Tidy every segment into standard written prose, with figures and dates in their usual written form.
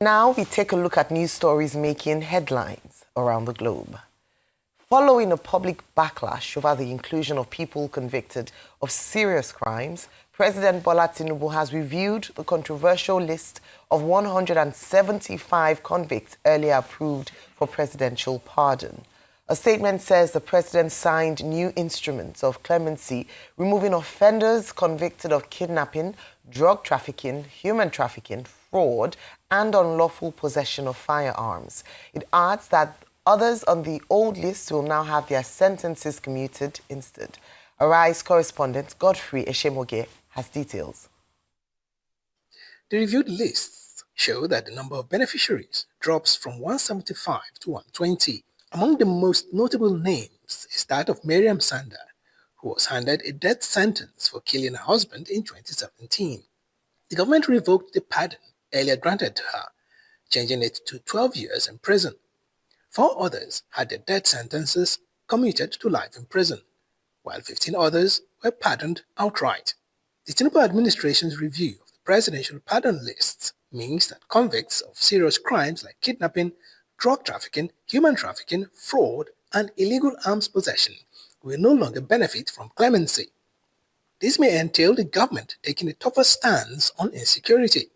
Now we take a look at news stories making headlines around the globe. Following a public backlash over the inclusion of people convicted of serious crimes, President Bola Tinubu has reviewed the controversial list of 175 convicts earlier approved for presidential pardon. A statement says the president signed new instruments of clemency, removing offenders convicted of kidnapping, drug trafficking, human trafficking, fraud, and unlawful possession of firearms. It adds that others on the old list will now have their sentences commuted instead. Arise correspondent Godfrey Eshemoge has details. The reviewed lists show that the number of beneficiaries drops from 175 to 120. Among the most notable names is that of Miriam Sanda, who was handed a death sentence for killing her husband in 2017. The government revoked the pardon earlier granted to her, changing it to 12 years in prison. 4 others had their death sentences commuted to life in prison, while 15 others were pardoned outright. The Tinubu administration's review of the presidential pardon lists means that convicts of serious crimes like kidnapping, drug trafficking, human trafficking, fraud, and illegal arms possession will no longer benefit from clemency. This may entail the government taking a tougher stance on insecurity.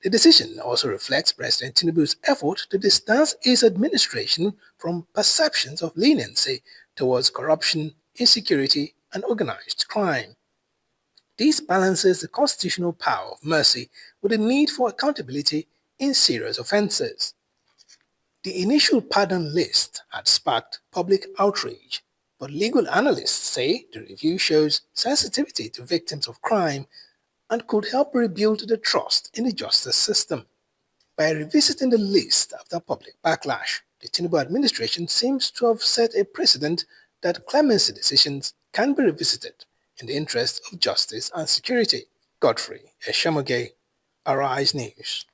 The decision also reflects President Tinubu's effort to distance his administration from perceptions of leniency towards corruption, insecurity, and organized crime. This balances the constitutional power of mercy with the need for accountability in serious offenses. The initial pardon list had sparked public outrage, but legal analysts say the review shows sensitivity to victims of crime and could help rebuild the trust in the justice system. By revisiting the list after public backlash, the Tinubu administration seems to have set a precedent that clemency decisions can be revisited in the interest of justice and security. Godfrey Eshemoge, Arise News.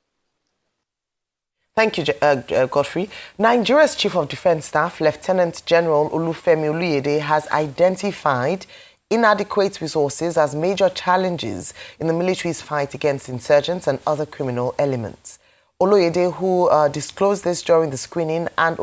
Thank you, Godfrey. Nigeria's Chief of Defense Staff, Lieutenant General Olufemi Oluyede, has identified inadequate resources as major challenges in the military's fight against insurgents and other criminal elements. Oluyede, who disclosed this during the screening and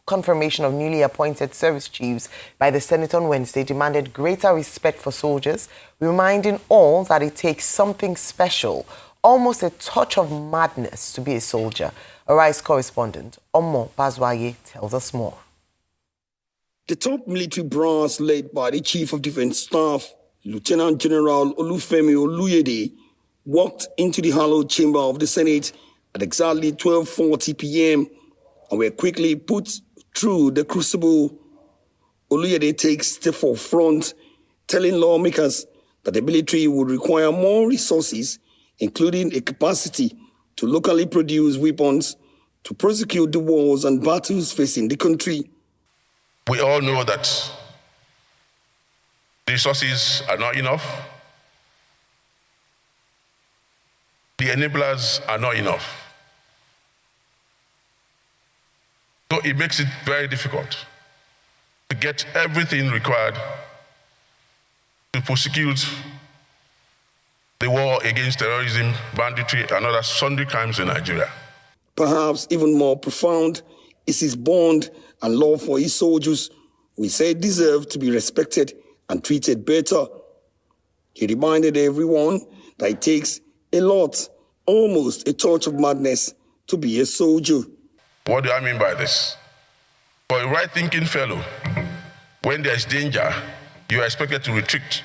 confirmation of newly appointed service chiefs by the Senate on Wednesday, demanded greater respect for soldiers, reminding all that it takes something special, almost a touch of madness, to be a soldier. Arise correspondent Omo Bazwaye tells us more. The top military brass led by the Chief of Defense Staff, Lieutenant General Olufemi Oluyede, walked into the hallowed chamber of the Senate at exactly 12:40 p.m. and were quickly put through the crucible. Oluyede takes the forefront, telling lawmakers that the military would require more resources, including a capacity to locally produce weapons to prosecute the wars and battles facing the country. We all know that the resources are not enough. The enablers are not enough. So it makes it very difficult to get everything required to prosecute the war against terrorism, banditry, and other sundry crimes in Nigeria. Perhaps even more profound is his bond and love for his soldiers, who he said deserve to be respected and treated better. He reminded everyone that it takes a lot, almost a touch of madness, to be a soldier. What do I mean by this? For a right-thinking fellow, when there's danger, you are expected to retreat.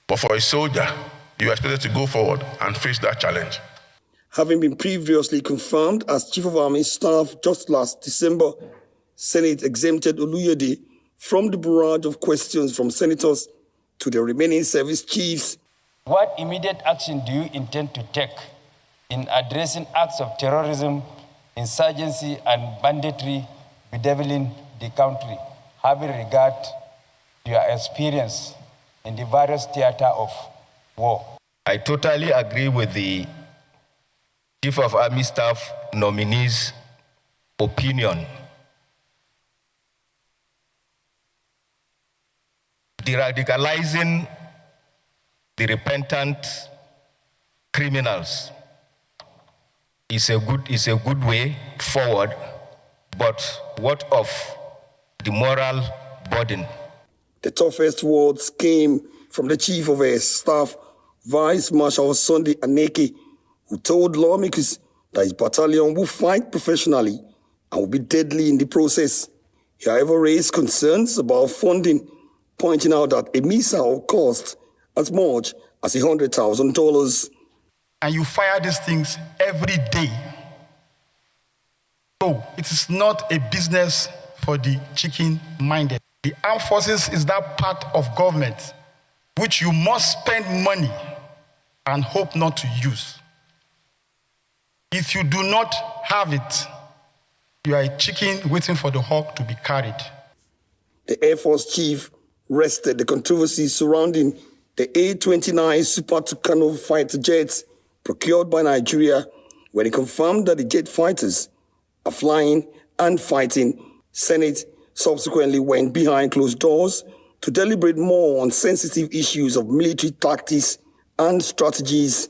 But for a soldier, you are expected to go forward and face that challenge. Having been previously confirmed as Chief of Army Staff just last December, Senate exempted Oluyede from the barrage of questions from senators to the remaining service chiefs. What immediate action do you intend to take in addressing acts of terrorism, insurgency, and banditry bedeviling the country, having regard to your experience in the various theater of war? I totally agree with the Chief of Army Staff nominee's opinion. De-radicalizing the repentant criminals is a good way forward, but what of the moral burden? The toughest words came from the Chief of Air Staff, Vice Marshal Sunday Aneke, who told lawmakers that his battalion will fight professionally and will be deadly in the process. He, however, raised concerns about funding, pointing out that a missile cost as much as $100,000. And you fire these things every day. So it is not a business for the chicken-minded. The armed forces is that part of government which you must spend money and hope not to use. If you do not have it, you are a chicken waiting for the hawk to be carried. The Air Force chief rested the controversy surrounding the A-29 Super Tucano fighter jets procured by Nigeria when he confirmed that the jet fighters are flying and fighting. Senate subsequently went behind closed doors to deliberate more on sensitive issues of military tactics and strategies.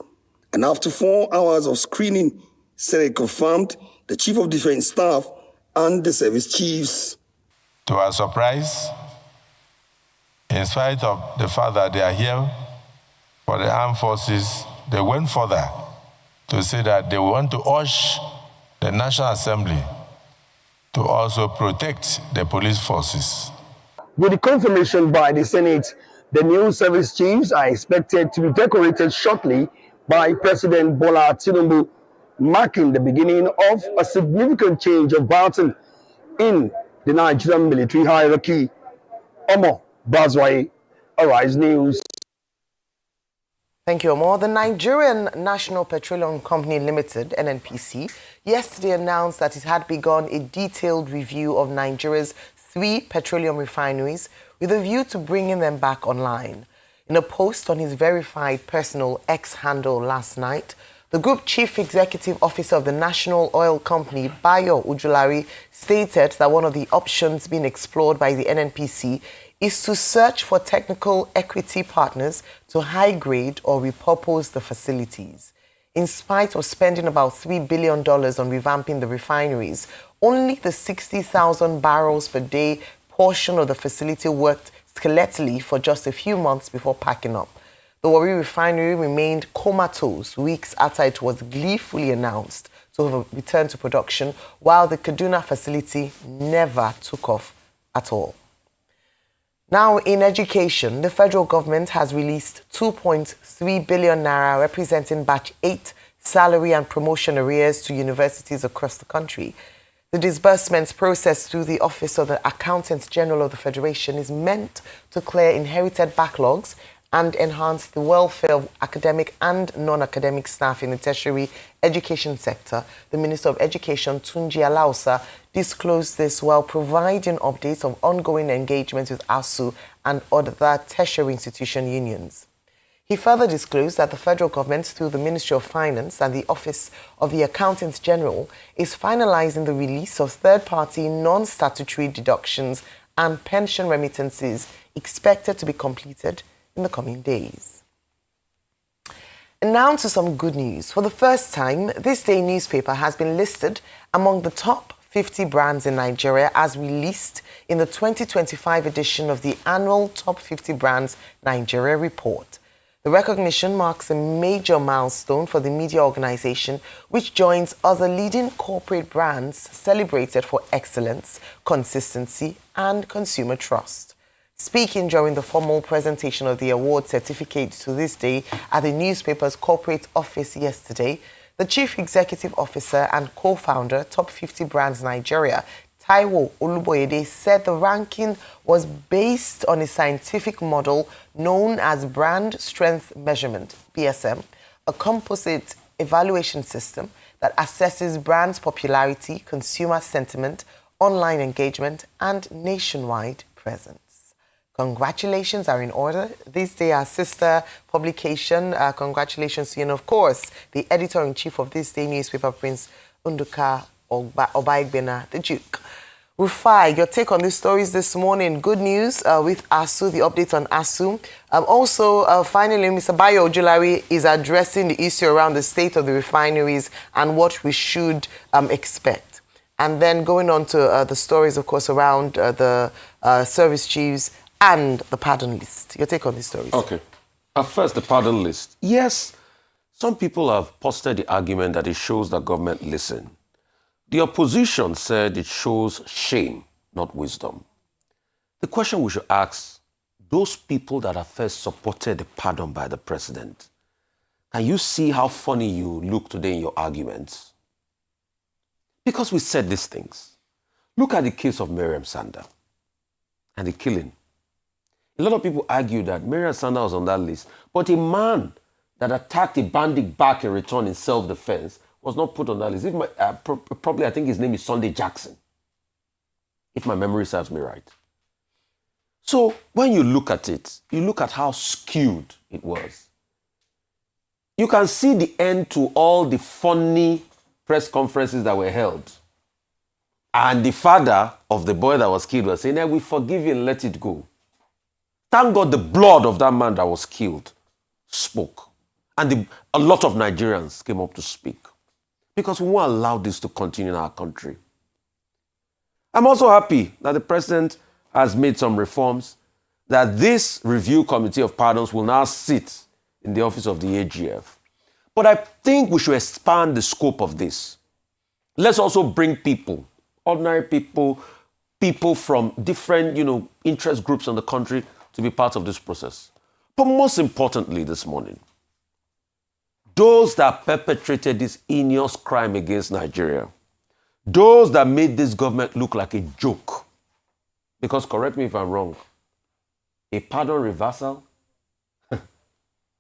And after 4 hours of screening, Senate confirmed the Chief of Defense Staff and the service chiefs. To our surprise, in spite of the fact that they are here for the armed forces, they went further to say that they want to urge the National Assembly to also protect the police forces. With the confirmation by the Senate, the new service chiefs are expected to be decorated shortly by President Bola Tinubu, marking the beginning of a significant change of baton in the Nigerian military hierarchy. Omo Bazwai, Arise News. Thank you, Omar. The Nigerian National Petroleum Company Limited, NNPC, yesterday announced that it had begun a detailed review of Nigeria's 3 petroleum refineries with a view to bringing them back online. In a post on his verified personal X handle last night, the Group Chief Executive Officer of the National Oil Company, Bayo Ujulari, stated that one of the options being explored by the NNPC is to search for technical equity partners to high-grade or repurpose the facilities. In spite of spending about $3 billion on revamping the refineries, only the 60,000 barrels per day portion of the facility worked skeletally for just a few months before packing up. The Warri refinery remained comatose weeks after it was gleefully announced to have returned to production, while the Kaduna facility never took off at all. Now, in education, the federal government has released 2.3 billion naira representing batch 8 salary and promotion arrears to universities across the country. The disbursements processed through the Office of the Accountant General of the Federation is meant to clear inherited backlogs and enhance the welfare of academic and non-academic staff in the tertiary education sector. The Minister of Education, Tunji Alausa, disclosed this while providing updates of ongoing engagements with ASU and other tertiary institution unions. He further disclosed that the federal government, through the Ministry of Finance and the Office of the Accountant General, is finalizing the release of third-party non-statutory deductions and pension remittances expected to be completed in the coming days. And now to some good news. For the first time, This Day newspaper has been listed among the top 50 brands in Nigeria as released in the 2025 edition of the annual Top 50 Brands Nigeria report. The recognition marks a major milestone for the media organization, which joins other leading corporate brands celebrated for excellence, consistency, and consumer trust. Speaking during the formal presentation of the award certificate to This Day at the newspaper's corporate office yesterday, the Chief Executive Officer and co-founder, Top 50 Brands Nigeria, Taiwo Oluboyede, said the ranking was based on a scientific model known as Brand Strength Measurement, BSM, a composite evaluation system that assesses brands' popularity, consumer sentiment, online engagement, and nationwide presence. Congratulations are in order. This Day, our sister publication, congratulations to you. And of course, the editor-in-chief of This Day newspaper, Prince Nduka Obaigbena, the Duke. Rufai, your take on these stories this morning. Good news with ASU, the updates on ASU. Finally, Mr. Bayo Ojulari is addressing the issue around the state of the refineries and what we should expect. And then going on to the stories, of course, around the service chiefs and the pardon list. Your take on these stories. Okay. First, the pardon list. Yes, some people have posted the argument that it shows that government listen. The opposition said it shows shame, not wisdom. The question we should ask, those people that have first supported the pardon by the president, can you see how funny you look today in your arguments? Because we said these things. Look at the case of Mariam Sanda and the killing. A lot of people argue that Mariam Sanda was on that list, but a man that attacked a bandit back in return in self-defense was not put on that list. Probably, I think his name is Sunday Jackson, if my memory serves me right. So when you look at it, you look at how skewed it was. You can see the end to all the funny press conferences that were held. And the father of the boy that was killed was saying, we forgive you and let it go. Thank God the blood of that man that was killed spoke. And a lot of Nigerians came up to speak. Because we won't allow this to continue in our country. I'm also happy that the president has made some reforms, that this review committee of pardons will now sit in the office of the AGF. But I think we should expand the scope of this. Let's also bring people, ordinary people, people from different, interest groups in the country to be part of this process. But most importantly this morning, those that perpetrated this heinous crime against Nigeria, those that made this government look like a joke, because correct me if I'm wrong, a pardon reversal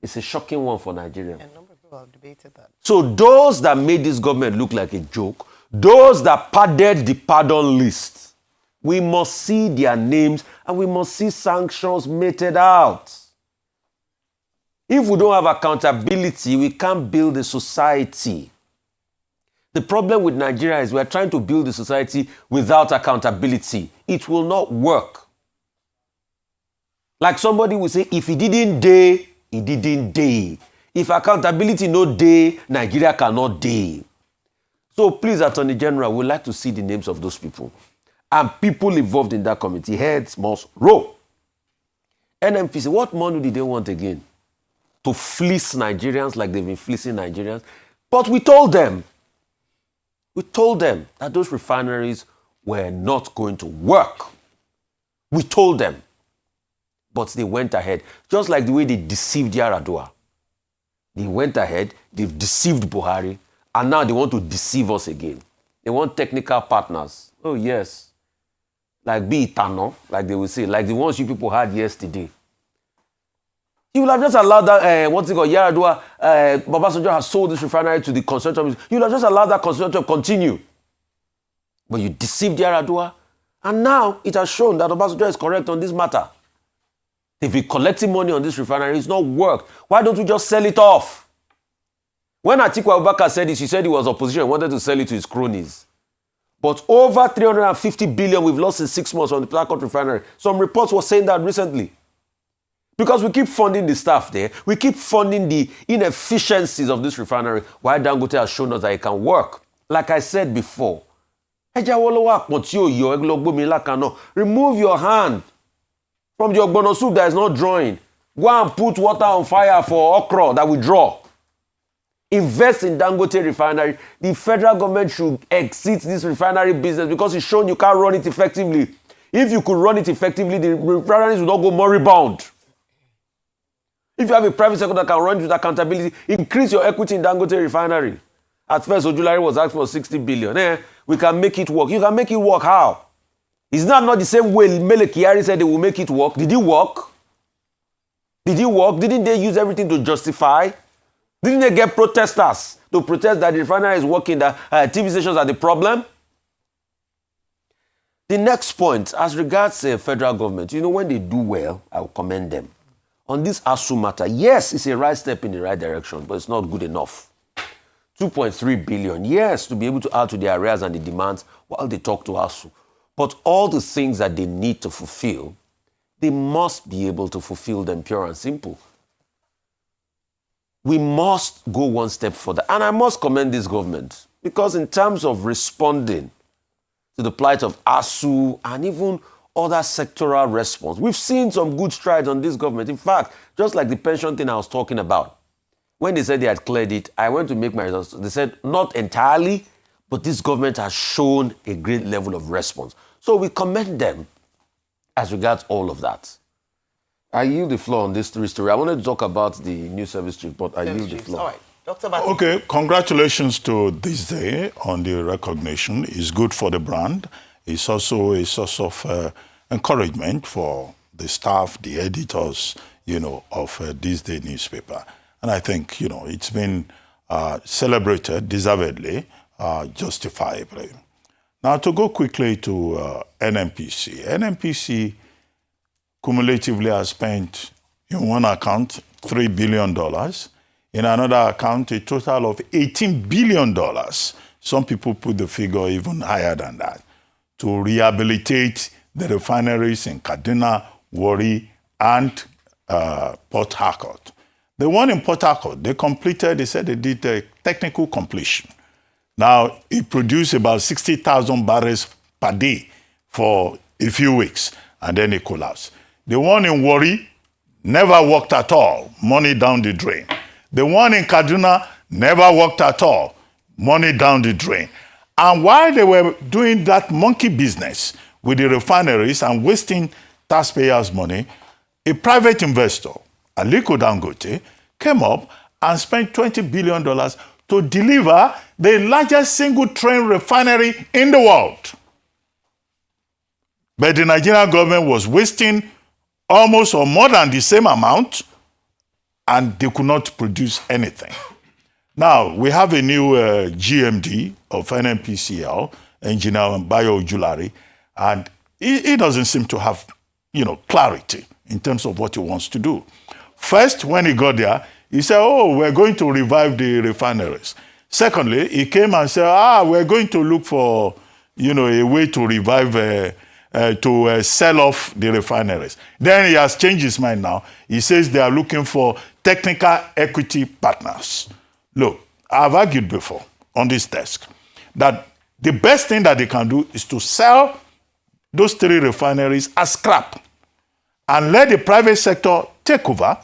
is a shocking one for Nigeria. A number of people have debated that. So those that made this government look like a joke, those that padded the pardon list, we must see their names and we must see sanctions meted out. If we don't have accountability, we can't build a society. The problem with Nigeria is we're trying to build a society without accountability. It will not work. Like somebody will say, if he didn't day, he didn't day. If accountability no day, Nigeria cannot day. So please, Attorney General, we'd like to see the names of those people. And people involved in that committee, heads must roll. NNPC, what money did they want again? To fleece Nigerians like they've been fleecing Nigerians. But we told them that those refineries were not going to work. We told them. But they went ahead. Just like the way they deceived Yaradua. They went ahead, they've deceived Buhari, and now they want to deceive us again. They want technical partners. Oh, yes. Like be Itano, like they will say, like the ones you people had yesterday. You will have just allowed that, Yaradua, Babasanjo has sold this refinery to the consortium. You will have just allowed that consortium to continue. But you deceived Yaradua, and now it has shown that Babasanjo is correct on this matter. They've been collecting money on this refinery. It's not worked. Why don't we just sell it off? When Atiku Abubakar said this, he said he was opposition and wanted to sell it to his cronies. But over 350 billion we've lost in 6 months on the Port Harcourt refinery. Some reports were saying that recently. Because we keep funding the staff there. We keep funding the inefficiencies of this refinery. While Dangote has shown us that it can work. Like I said before, remove your hand from the ogbono soup that is not drawing. Go and put water on fire for okra that will draw. Invest in Dangote refinery. The federal government should exit this refinery business because it's shown you can't run it effectively. If you could run it effectively, the refineries will not go moribund. If you have a private sector that can run it with accountability, increase your equity in Dangote refinery. At first, Ojulari was asking for 60 billion. We can make it work. You can make it work. How? Is that not the same way Mele Kyari said they will make it work? Did it work? Did it work? Didn't they use everything to justify? Didn't they get protesters to protest that the refinery is working, that TV stations are the problem? The next point, as regards the federal government, when they do well, I will commend them. On this ASU matter, yes, it's a right step in the right direction, but it's not good enough. 2.3 billion, yes, to be able to add to the arrears and the demands while they talk to ASU. But all the things that they need to fulfill, they must be able to fulfill them, pure and simple. We must go one step further. And I must commend this government, because in terms of responding to the plight of ASU and even other sectoral response, we've seen some good strides on this government. In fact, just like the pension thing I was talking about, when they said they had cleared it, I went to make my results. They said not entirely, but this government has shown a great level of response. So we commend them as regards all of that. I yield the floor on this story. I wanted to talk about the new service chief, but I yield the floor. All right. Dr. Bati. Okay, congratulations to this day on the recognition. It's good for the brand. It's also a source of encouragement for the staff, the editors, of this day newspaper. And I think, it's been celebrated deservedly, justifiably. Now, to go quickly to NNPC. NNPC cumulatively has spent, in one account, $3 billion. In another account, a total of $18 billion. Some people put the figure even higher than that, to rehabilitate the refineries in Kaduna, Warri, and Port Harcourt. The one in Port Harcourt, they said they did a technical completion. Now, it produced about 60,000 barrels per day for a few weeks, and then it collapsed. The one in Warri never worked at all, money down the drain. The one in Kaduna never worked at all, money down the drain. And while they were doing that monkey business with the refineries and wasting taxpayers' money, a private investor, Aliko Dangote, came up and spent $20 billion to deliver the largest single-train refinery in the world. But the Nigerian government was wasting almost or more than the same amount, and they could not produce anything. Now, we have a new GMD of NNPCL, Engineer Bayo Ojulari, and he doesn't seem to have, clarity in terms of what he wants to do. First, when he got there, he said, we're going to revive the refineries. Secondly, he came and said, we're going to look for, a way to revive, to sell off the refineries. Then he has changed his mind now. He says they are looking for technical equity partners. Look, I've argued before on this desk that the best thing that they can do is to sell those 3 refineries as scrap and let the private sector take over.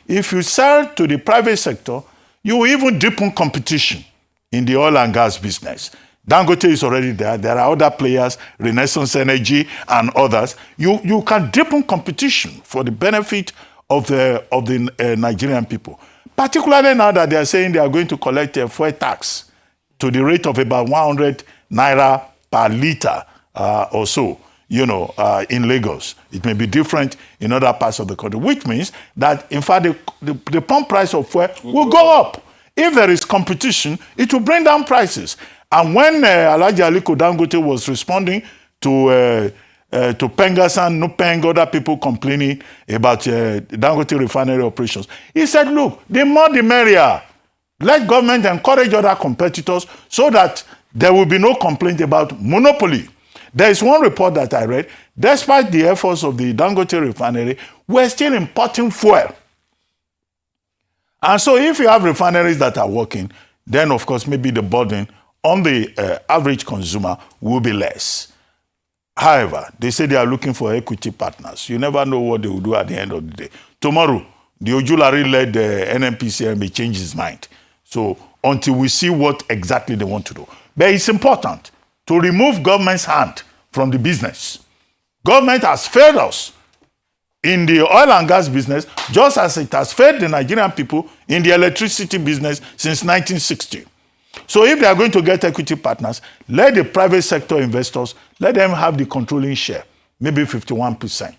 If you sell to the private sector, you will even deepen competition in the oil and gas business. Dangote is already there. There are other players, Renaissance Energy and others. You can deepen competition for the benefit of the Nigerian people. Particularly now that they are saying they are going to collect a fuel tax to the rate of about 100 naira per liter or so, in Lagos. It may be different in other parts of the country, which means that, in fact, the pump price of fuel will go up. If there is competition, it will bring down prices. And when Alhaji Aliko Dangote was responding to Pengasan, Nupeng, other people complaining about Dangote refinery operations, he said, look, the more the merrier. Let government encourage other competitors so that there will be no complaint about monopoly. There is one report that I read, despite the efforts of the Dangote refinery, we're still importing fuel. And so if you have refineries that are working, then of course maybe the burden on the average consumer will be less. However, they say they are looking for equity partners. You never know what they will do at the end of the day. Tomorrow, the Ojulari-led NNPCL may change his mind. So until we see what exactly they want to do. But it's important to remove government's hand from the business. Government has failed us in the oil and gas business, just as it has failed the Nigerian people in the electricity business since 1960. So if they are going to get equity partners, let the private sector investors, let them have the controlling share, maybe 51%.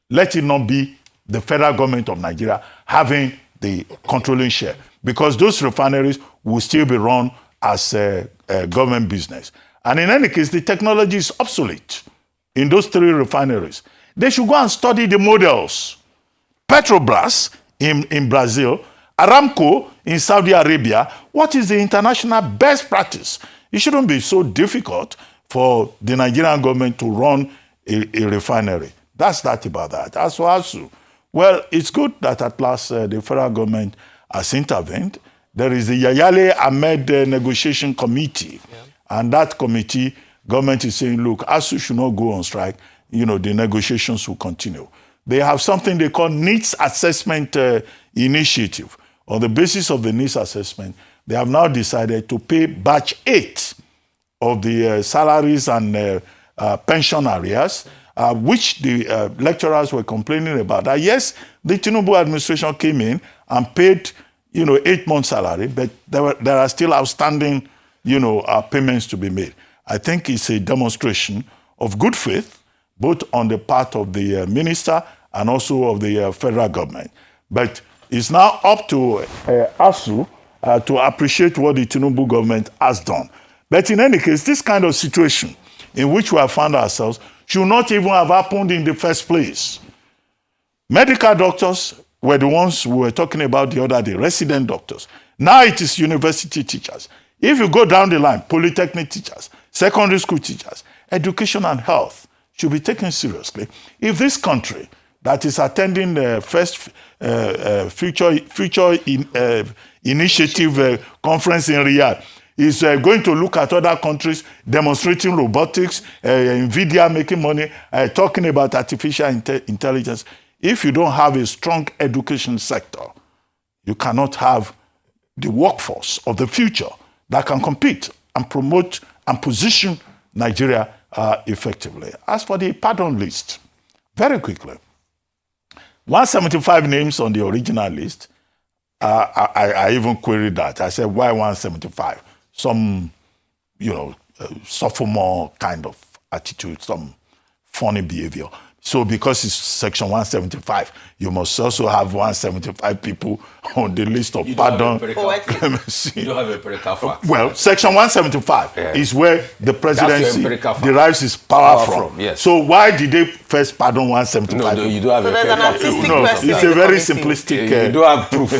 Let it not be the federal government of Nigeria having the controlling share, because those refineries will still be run as a government business. And in any case, the technology is obsolete in those 3 refineries. They should go and study the models. Petrobras in Brazil, Aramco in Saudi Arabia. What is the international best practice? It shouldn't be so difficult for the Nigerian government to run a refinery. That's that about that. As for ASU, well, it's good that at last the federal government has intervened. There is the Yayale Ahmed Negotiation Committee, and that committee, government is saying, look, ASU should not go on strike. You know, the negotiations will continue. They have something they call Needs Assessment Initiative. On the basis of the needs assessment, they have now decided to pay batch 8 of the salaries and pension arrears, which the lecturers were complaining about. Yes, the Tinubu administration came in and paid, 8 months salary, but there are still outstanding, payments to be made. I think it's a demonstration of good faith, both on the part of the minister and also of the federal government. But it's now up to ASU to appreciate what the Tinubu government has done. But in any case, this kind of situation in which we have found ourselves should not even have happened in the first place. Medical doctors were the ones we were talking about the other day, resident doctors. Now it is university teachers. If you go down the line, polytechnic teachers, secondary school teachers, education and health should be taken seriously. If this country that is attending the first future initiative conference in Riyadh is going to look at other countries demonstrating robotics, NVIDIA making money, talking about artificial intelligence. If you don't have a strong education sector, you cannot have the workforce of the future that can compete and promote and position Nigeria effectively. As for the pardon list, very quickly, 175 names on the original list. I even queried that. I said, why 175? Some, sophomore kind of attitude, some funny behavior. So because it's section 175, you must also have 175 people on the list of pardon. You don't have empirical facts. Well, section 175 is where the presidency derives its power from. Yes. So why did they first pardon 175? No, you don't have empirical facts. It's a very simplistic. You don't have proof.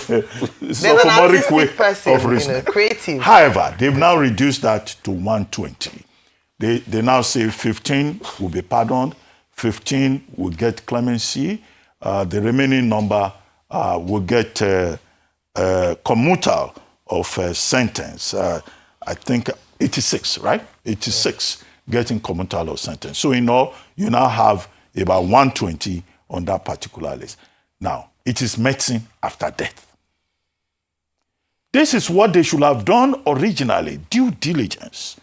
Sophomoric way of reasoning. Creative. However, they've now reduced that to 120. They now say 15 will be pardoned. 15 will get clemency. The remaining number will get commutal of sentence. I think 86, right? 86 getting commutal of sentence. So in all, you now have about 120 on that particular list. Now, it is medicine after death. This is what they should have done originally, due diligence.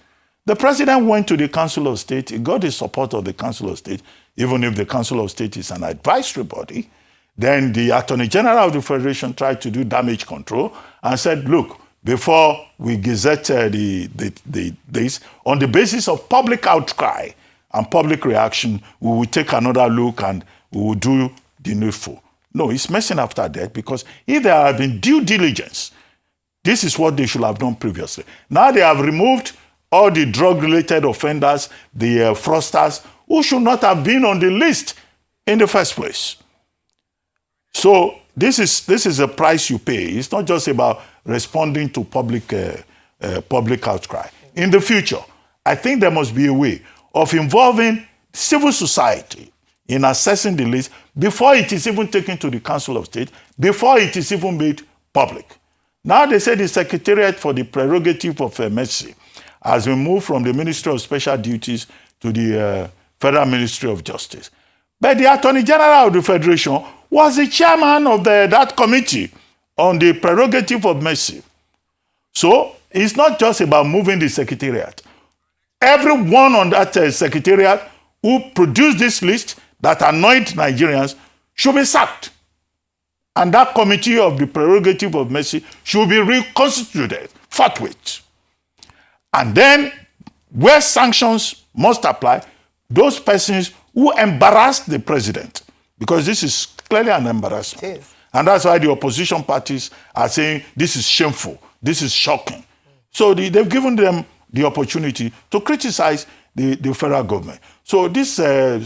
The president went to the Council of State. He got the support of the Council of State, even if the Council of State is an advisory body. Then the Attorney General of the Federation tried to do damage control and said, look, before we gazette this, on the basis of public outcry and public reaction, we will take another look and we will do the needful. No, it's messing after that, because if there had been due diligence, this is what they should have done previously. Now they have removed all the drug-related offenders, the fraudsters, who should not have been on the list in the first place. So this is a price you pay. It's not just about responding to public outcry. In the future, I think there must be a way of involving civil society in assessing the list before it is even taken to the Council of State, before it is even made public. Now they say the Secretariat for the Prerogative of Mercy has been moved from the Ministry of Special Duties to the Federal Ministry of Justice. But the Attorney General of the Federation was the chairman of that committee on the Prerogative of Mercy. So it's not just about moving the Secretariat. Everyone on that Secretariat who produced this list that annoyed Nigerians should be sacked. And that committee of the Prerogative of Mercy should be reconstituted forthwith. And then, where sanctions must apply, those persons who embarrass the president, because this is clearly an embarrassment. And that's why the opposition parties are saying this is shameful, this is shocking. So they've given them the opportunity to criticize the federal government. So this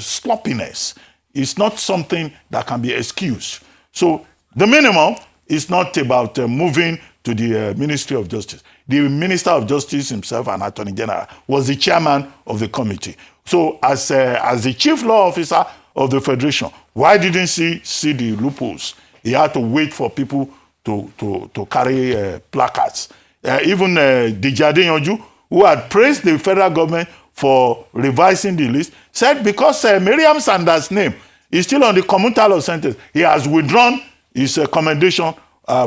sloppiness is not something that can be excused. So the minimum It's not about moving to the Ministry of Justice. The Minister of Justice himself and Attorney General was the chairman of the committee. So as the chief law officer of the Federation, why didn't he see the loopholes? He had to wait for people to carry placards. Even Dijade Yonju, who had praised the federal government for revising the list, said because Miriam Sanders' name is still on the commutal of sentence, he has withdrawn his commendation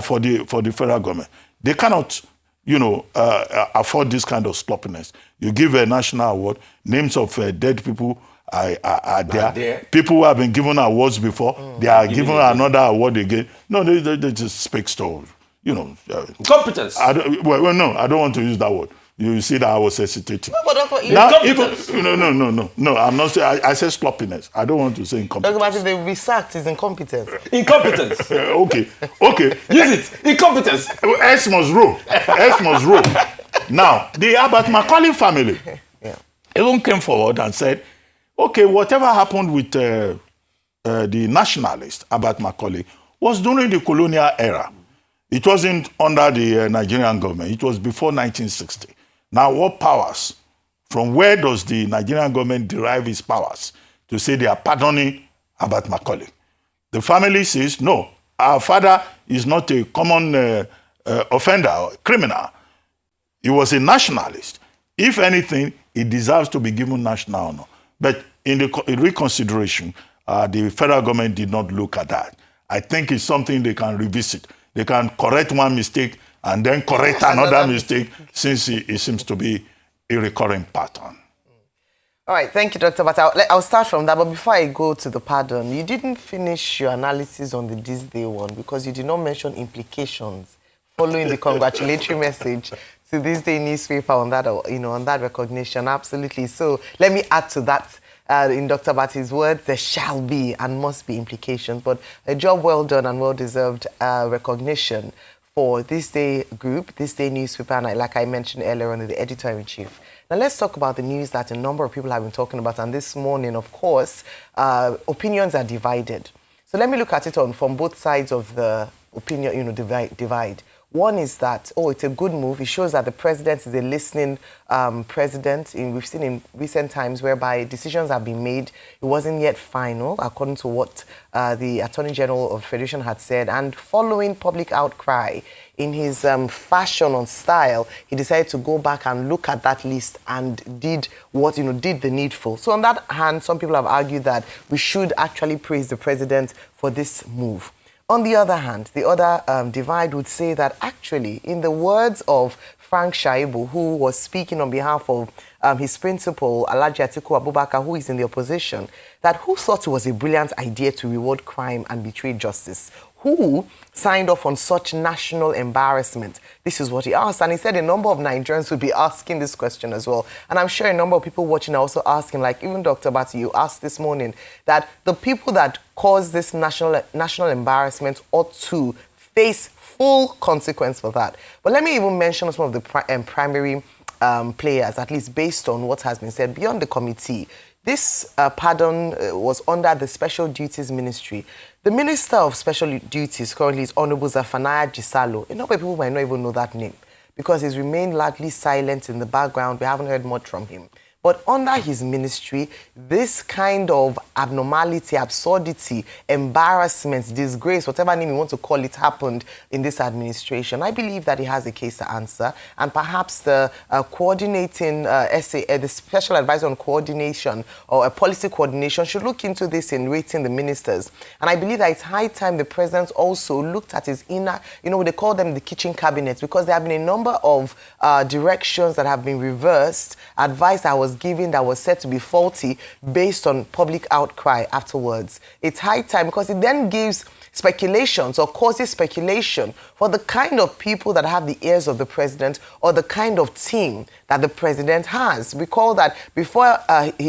for the federal government. They cannot, afford this kind of sloppiness. You give a national award, names of dead people are there. People who have been given awards before, they are given another award again. No, they just speak to, competence. I don't want to use that word. You see that I was hesitating. No, I'm not saying. I said sloppiness. I don't want to say incompetence. Dr. Bati, they will be sacked is incompetence. Incompetence. Okay. Use it. Incompetence. S must roll. Now, the Abat Macaulay family even came forward and said, okay, whatever happened with the nationalist Abat Macaulay was during the colonial era. It wasn't under the Nigerian government. It was before 1960. Now, what powers? From where does the Nigerian government derive its powers to say they are pardoning Abat Macaulay? The family says, no, our father is not a common offender or criminal. He was a nationalist. If anything, he deserves to be given national honor. But in the reconsideration, the federal government did not look at that. I think it's something they can revisit. They can correct one mistake and then correct another mistake, since it seems to be a recurring pattern. All right, thank you, Dr. Bata. I'll start from that, but before I go to the pardon, you didn't finish your analysis on the this day one because you did not mention implications following the congratulatory message to this day newspaper on that, on that recognition. Absolutely. So let me add to that. In Dr. Bati's words, there shall be and must be implications, but a job well done and well-deserved recognition for This Day Group, This Day newspaper, and like I mentioned earlier on, the editor-in-chief. Now, let's talk about the news that a number of people have been talking about, and this morning, of course, opinions are divided. So let me look at it from both sides of the opinion, divide. One is that, it's a good move. It shows that the president is a listening president. We've seen in recent times whereby decisions have been made. It wasn't yet final, according to what the Attorney General of the Federation had said. And following public outcry, in his fashion on style, he decided to go back and look at that list and did the needful. So on that hand, some people have argued that we should actually praise the president for this move. On the other hand, the other divide would say that actually, in the words of Frank Shaibu, who was speaking on behalf of his principal, Alhaji Atiku Abubakar, who is in the opposition, that who thought it was a brilliant idea to reward crime and betray justice? Who signed off on such national embarrassment? This is what he asked. And he said a number of Nigerians would be asking this question as well. And I'm sure a number of people watching are also asking, like even Dr. Bati, you asked this morning, that the people that caused this national embarrassment ought to face full consequence for that. But let me even mention some of the primary players, at least based on what has been said beyond the committee. This pardon was under the Special Duties Ministry. The Minister of Special Duties currently is Honorable Zephaniah Jisalo. A number of people might not even know that name because he's remained largely silent in the background. We haven't heard much from him. But under his ministry, this kind of abnormality, absurdity, embarrassment, disgrace, whatever name you want to call it, happened in this administration. I believe that he has a case to answer. And perhaps the coordinating the special advisor on coordination or policy coordination should look into this in rating the ministers. And I believe that it's high time the president also looked at his inner, they call them the kitchen cabinets, because there have been a number of directions that have been reversed, advice that was given that was said to be faulty based on public outcry afterwards. It's high time, because it then gives speculations or causes speculation for the kind of people that have the ears of the president or the kind of team that the president has. Recall that before,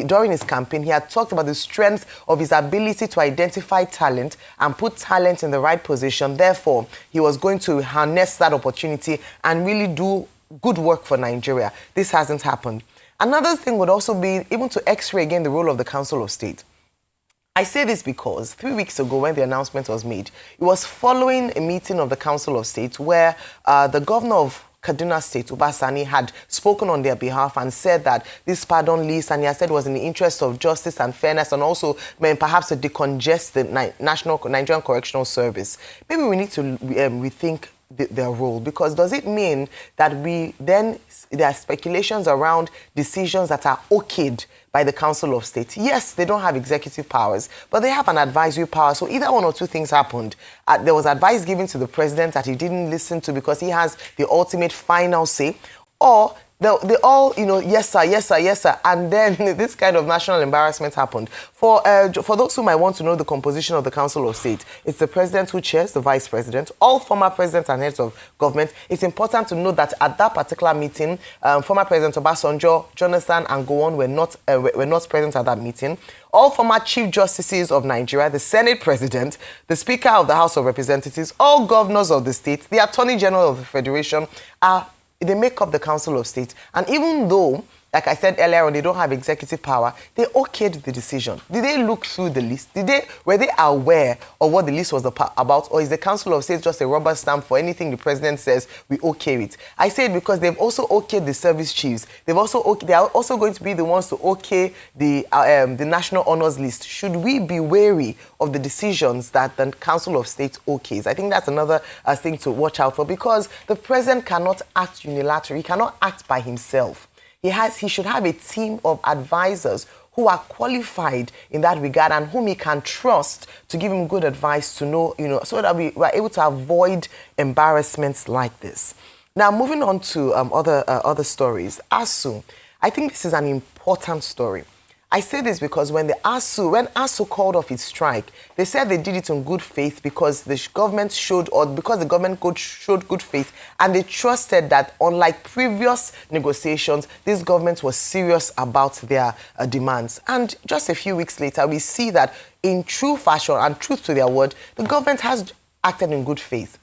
during his campaign, he had talked about the strength of his ability to identify talent and put talent in the right position. Therefore, he was going to harness that opportunity and really do good work for Nigeria. This hasn't happened. Another thing would also be even to x-ray again the role of the Council of State. I say this because 3 weeks ago when the announcement was made, it was following a meeting of the Council of State where the governor of Kaduna State, Uba Sani, had spoken on their behalf and said that this pardon list, and he had said was in the interest of justice and fairness, and also perhaps to decongest the Nigerian Correctional Service. Maybe we need to rethink their role, because does it mean that there are speculations around decisions that are okayed by the Council of State? Yes, they don't have executive powers, but they have an advisory power. So either one or two things happened. There was advice given to the president that he didn't listen to because he has the ultimate final say, or they all, yes sir, yes sir, yes sir, and then this kind of national embarrassment happened. For those who might want to know the composition of the Council of State, it's the president who chairs, the vice president, all former presidents and heads of government. It's important to note that at that particular meeting, former President Obasanjo, Jonathan, and Gowon were not present at that meeting. All former Chief Justices of Nigeria, the Senate President, the Speaker of the House of Representatives, all governors of the state, the Attorney General of the Federation they make up the Council of State. And even though, like I said earlier on, they don't have executive power, they okayed the decision. Did they look through the list? Were they aware of what the list was about? Or is the Council of State just a rubber stamp for anything the president says, we okay it? I say it because they've also okayed the service chiefs. They are also going to be the ones to okay the National Honors List. Should we be wary of the decisions that the Council of State okays? I think that's another thing to watch out for, because the president cannot act unilaterally. He cannot act by himself. He should have a team of advisors who are qualified in that regard and whom he can trust to give him good advice to know, so that we are able to avoid embarrassments like this. Now, moving on to other stories. ASUU, I think this is an important story. I say this because when ASUU called off its strike, they said they did it in good faith because the government showed good faith, and they trusted that, unlike previous negotiations, this government was serious about their demands. And just a few weeks later, we see that in true fashion and truth to their word, the government has acted in good faith.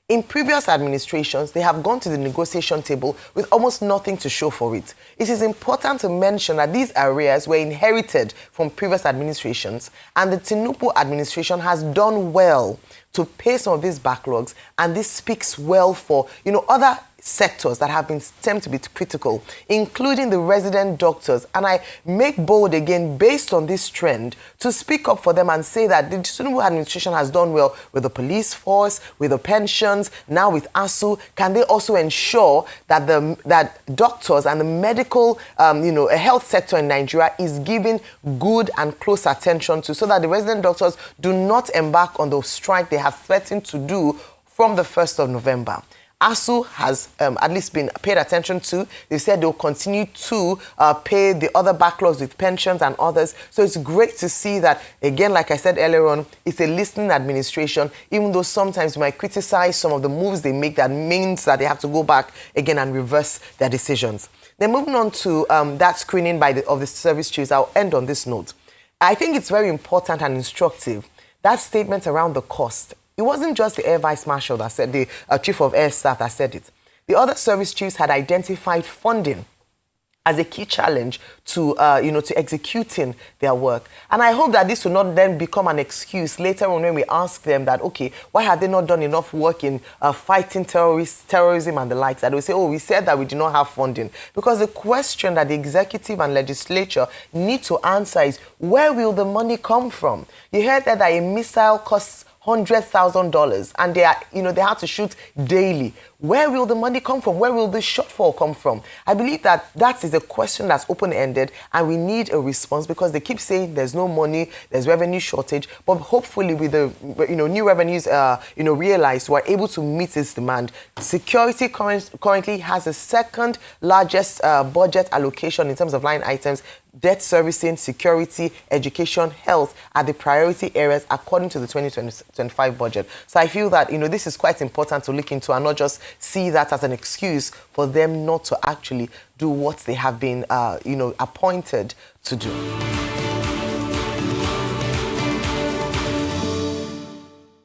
In previous administrations, they have gone to the negotiation table with almost nothing to show for it. It is important to mention that these arrears were inherited from previous administrations, and the Tinubu administration has done well to pay some of these backlogs, and this speaks well for, other sectors that have been termed to be critical, including the resident doctors. And I make bold again, based on this trend, to speak up for them and say that the Tinubu administration has done well with the police force, with the pensions, now with ASUU. Can they also ensure that that doctors and the medical, health sector in Nigeria is given good and close attention to, so that the resident doctors do not embark on the strike they have threatened to do from the 1st of November. ASUU has at least been paid attention to. They said they'll continue to pay the other backlogs with pensions and others. So it's great to see that, again, like I said earlier on, it's a listening administration, even though sometimes you might criticize some of the moves they make. That means that they have to go back again and reverse their decisions. Then moving on to that screening of the service chiefs, I'll end on this note. I think it's very important and instructive, that statement around the cost. It wasn't just the Air Vice Marshal that said, the Chief of Air Staff that said it. The other service chiefs had identified funding as a key challenge to executing their work. And I hope that this will not then become an excuse later on when we ask them that, okay, why have they not done enough work in fighting terrorism and the likes? That we say, we said that we do not have funding. Because the question that the executive and legislature need to answer is, where will the money come from? You heard that a missile costs $100,000, and they have to shoot daily. Where will the money come from? Where will the shortfall come from? I believe that is a question that's open-ended, and we need a response, because they keep saying there's no money, there's revenue shortage, but hopefully with the new revenues realized, we're able to meet this demand. Security currently has the second largest budget allocation in terms of line items. Debt servicing, security, education, health are the priority areas according to the 2025 budget. So I feel that this is quite important to look into, and not just see that as an excuse for them not to actually do what they have been appointed to do.